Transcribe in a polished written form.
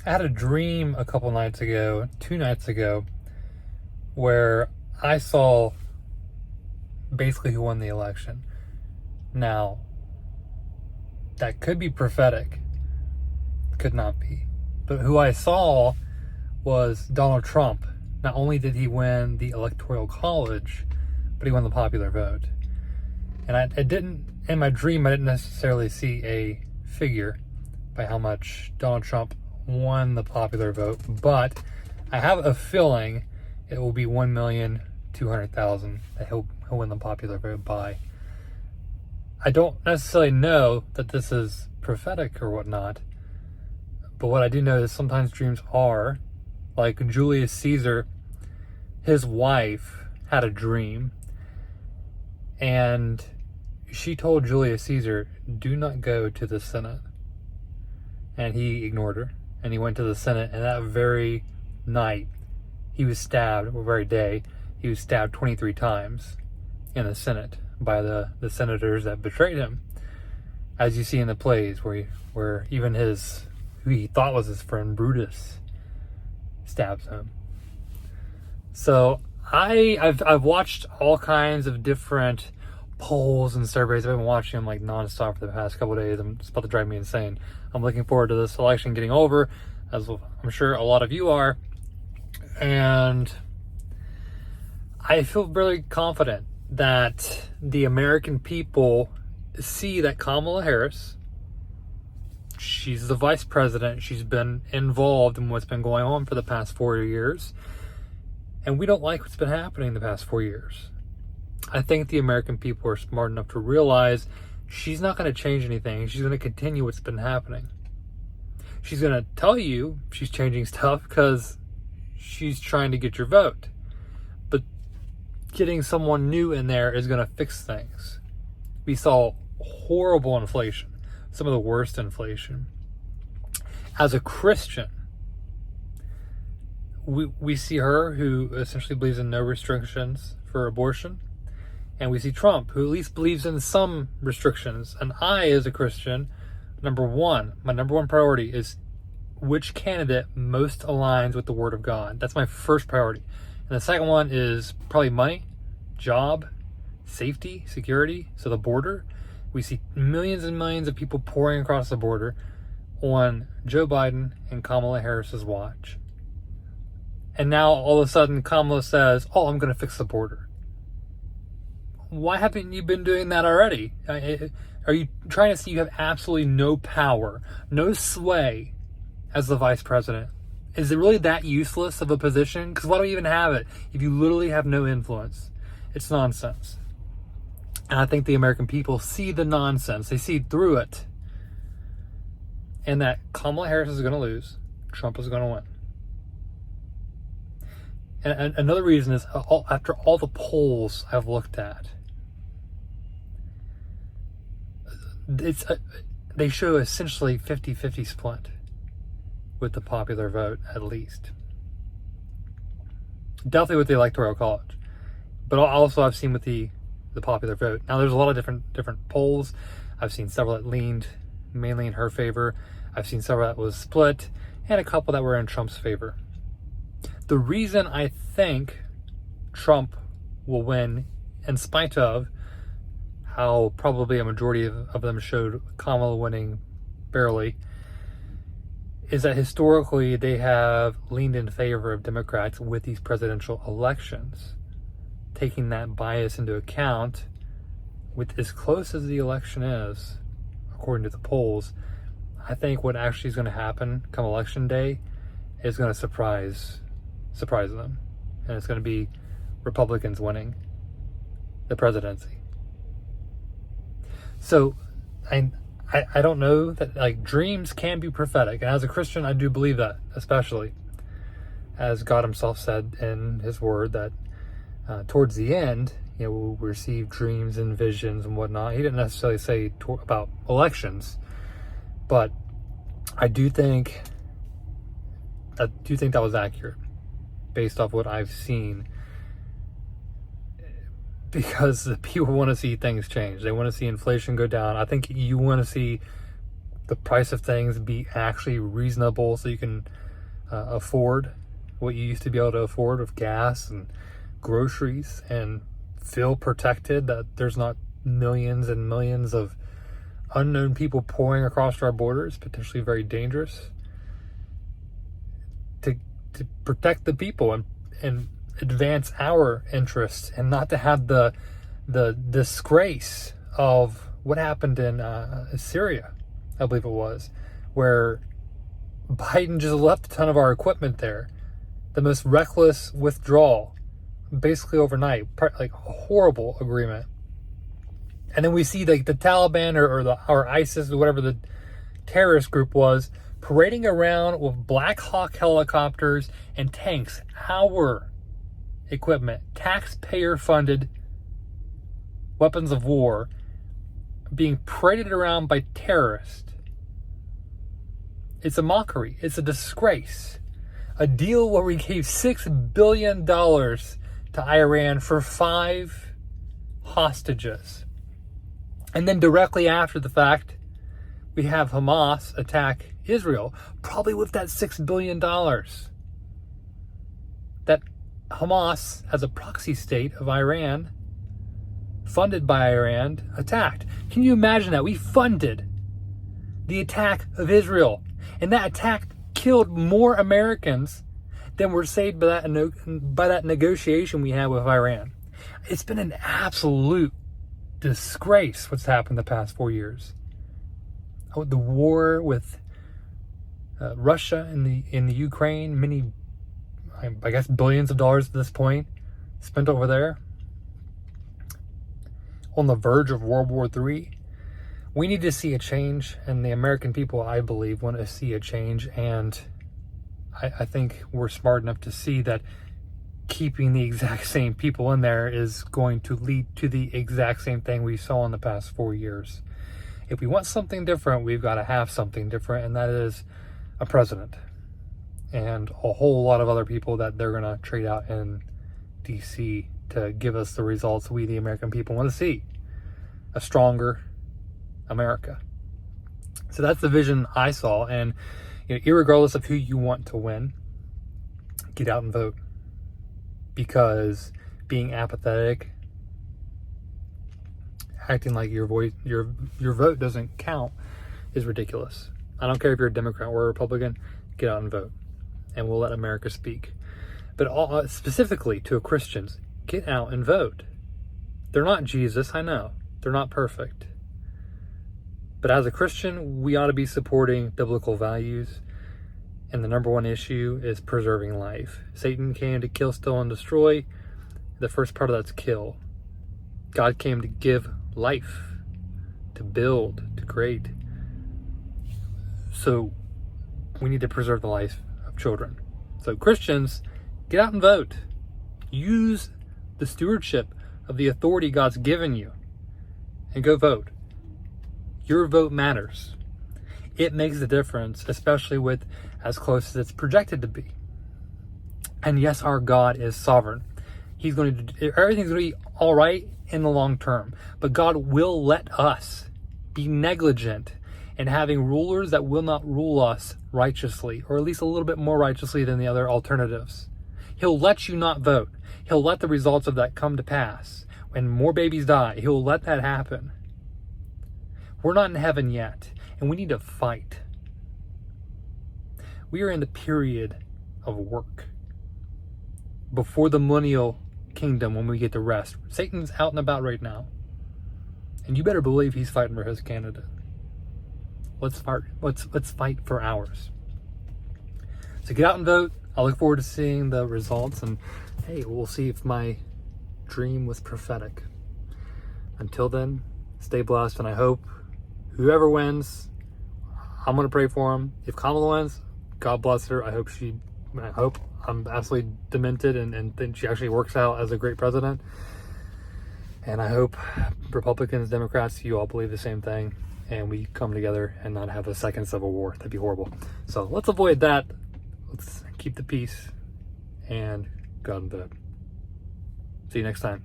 I had a dream a couple nights ago, 2 nights ago, where I saw basically who won the election. Now, that could be prophetic, could not be. But who I saw was Donald Trump. Not only did he win the Electoral College, but he won the popular vote. And I didn't, in my dream, I didn't necessarily see a figure by how much Donald Trump won the popular vote, but I have a feeling it will be 1,200,000 that he'll win the popular vote by. I don't necessarily know that this is prophetic or whatnot, but what I do know is sometimes dreams are, like Julius Caesar, his wife had a dream, and she told Julius Caesar, do not go to the Senate. And he ignored her, and he went to the Senate, and that very night, he was stabbed, or very day, he was stabbed 23 times in the Senate by the senators that betrayed him. As you see in the plays, where even who he thought was his friend, Brutus, stabs him. So I've watched all kinds of different polls and surveys. I've been watching them like nonstop for the past couple of days. It's about to drive me insane. I'm looking forward to this election getting over, as I'm sure a lot of you are. And I feel really confident that the American people see that Kamala Harris, she's the vice president. She's been involved in what's been going on for the past 4 years. And we don't like what's been happening the past 4 years. I think the American people are smart enough to realize she's not going to change anything. She's going to continue what's been happening. She's going to tell you she's changing stuff because she's trying to get your vote. But getting someone new in there is going to fix things. We saw horrible inflation, some of the worst inflation. As a Christian, we see her, who essentially believes in no restrictions for abortion. And we see Trump, who at least believes in some restrictions. And I, as a Christian, my number one priority is which candidate most aligns with the Word of God. That's my first priority. And the second one is probably money, job, safety, security. So the border. We see millions and millions of people pouring across the border on Joe Biden and Kamala Harris's watch. And now all of a sudden Kamala says, oh, I'm going to fix the border. Why haven't you been doing that already? Are you trying to see you have absolutely no power, no sway as the vice president? Is it really that useless of a position? Because why do we even have it if you literally have no influence? It's nonsense. And I think the American people see the nonsense. They see through it. And that Kamala Harris is going to lose. Trump is going to win. And another reason is, after all the polls I've looked at, they show essentially 50-50 split with the popular vote, at least. Definitely with the Electoral College. But also I've seen with the popular vote. Now there's a lot of different polls. I've seen several that leaned mainly in her favor. I've seen several that was split, and a couple that were in Trump's favor. The reason I think Trump will win, in spite of how probably a majority of them showed Kamala winning barely, is that historically they have leaned in favor of Democrats with these presidential elections. Taking that bias into account, with as close as the election is, according to the polls, I think what actually is going to happen come election day is going to surprise them. And it's going to be Republicans winning the presidency. So I don't know that, like, dreams can be prophetic. And as a Christian, I do believe that, especially as God himself said in his word that towards the end, we'll receive dreams and visions and whatnot. He didn't necessarily say about elections, but I do think that was accurate based off what I've seen, because the people want to see things change. They want to see inflation go down. I think you want to see the price of things be actually reasonable so you can afford what you used to be able to afford of gas and groceries, and feel protected that there's not millions and millions of unknown people pouring across our borders, potentially very dangerous, to protect the people and advance our interests, and not to have the disgrace of what happened in Syria, I believe it was, where Biden just left a ton of our equipment there. The most reckless withdrawal, basically overnight, like a horrible agreement. And then we see like the Taliban or ISIS or whatever the terrorist group was, parading around with Black Hawk helicopters and tanks, our equipment, taxpayer-funded weapons of war, being paraded around by terrorists. It's a mockery. It's a disgrace. A deal where we gave $6 billion to Iran for 5 hostages. And then directly after the fact, we have Hamas attack Israel, probably with that $6 billion that Hamas, as a proxy state of Iran, funded by Iran, attacked. Can you imagine that? We funded the attack of Israel, and that attack killed more Americans than were saved by that negotiation we had with Iran. It's been an absolute disgrace what's happened the past 4 years. The war with Russia in the Ukraine, many, I guess, billions of dollars at this point spent over there, on the verge of World War III. We need to see a change, and the American people, I believe, want to see a change, and I think we're smart enough to see that keeping the exact same people in there is going to lead to the exact same thing we saw in the past 4 years. If we want something different, we've got to have something different, and that is a president and a whole lot of other people that they're going to trade out in DC to give us the results we, the American people, want to see. A stronger America. So that's the vision I saw, and irregardless of who you want to win, get out and vote, because being apathetic, acting like your vote doesn't count, is ridiculous. I don't care if you're a Democrat or a Republican, get out and vote, and we'll let America speak. But specifically to Christians, get out and vote. They're not Jesus, I know. They're not perfect. But as a Christian, we ought to be supporting biblical values. And the number one issue is preserving life. Satan came to kill, steal, and destroy. The first part of that's kill. God came to give life, to build, to create. So we need to preserve the life of children. So Christians, get out and vote. Use the stewardship of the authority God's given you and go vote. Your vote matters. It makes a difference, especially with as close as it's projected to be. And yes, our God is sovereign. He's going to do, everything's going to be all right in the long term. But God will let us be negligent in having rulers that will not rule us righteously, or at least a little bit more righteously than the other alternatives. He'll let you not vote. He'll let the results of that come to pass. When more babies die, he'll let that happen. We're not in heaven yet, and we need to fight. We are in the period of work before the millennial kingdom, when we get to rest. Satan's out and about right now, and you better believe he's fighting for his candidate. Let's fight for ours. So get out and vote. I look forward to seeing the results, and hey, we'll see if my dream was prophetic. Until then, stay blessed, and I hope whoever wins, I'm going to pray for him. If Kamala wins, God bless her. I hope I'm absolutely demented and think she actually works out as a great president. And I hope Republicans, Democrats, you all believe the same thing, and we come together and not have a second civil war. That'd be horrible. So let's avoid that. Let's keep the peace and go out and vote. See you next time.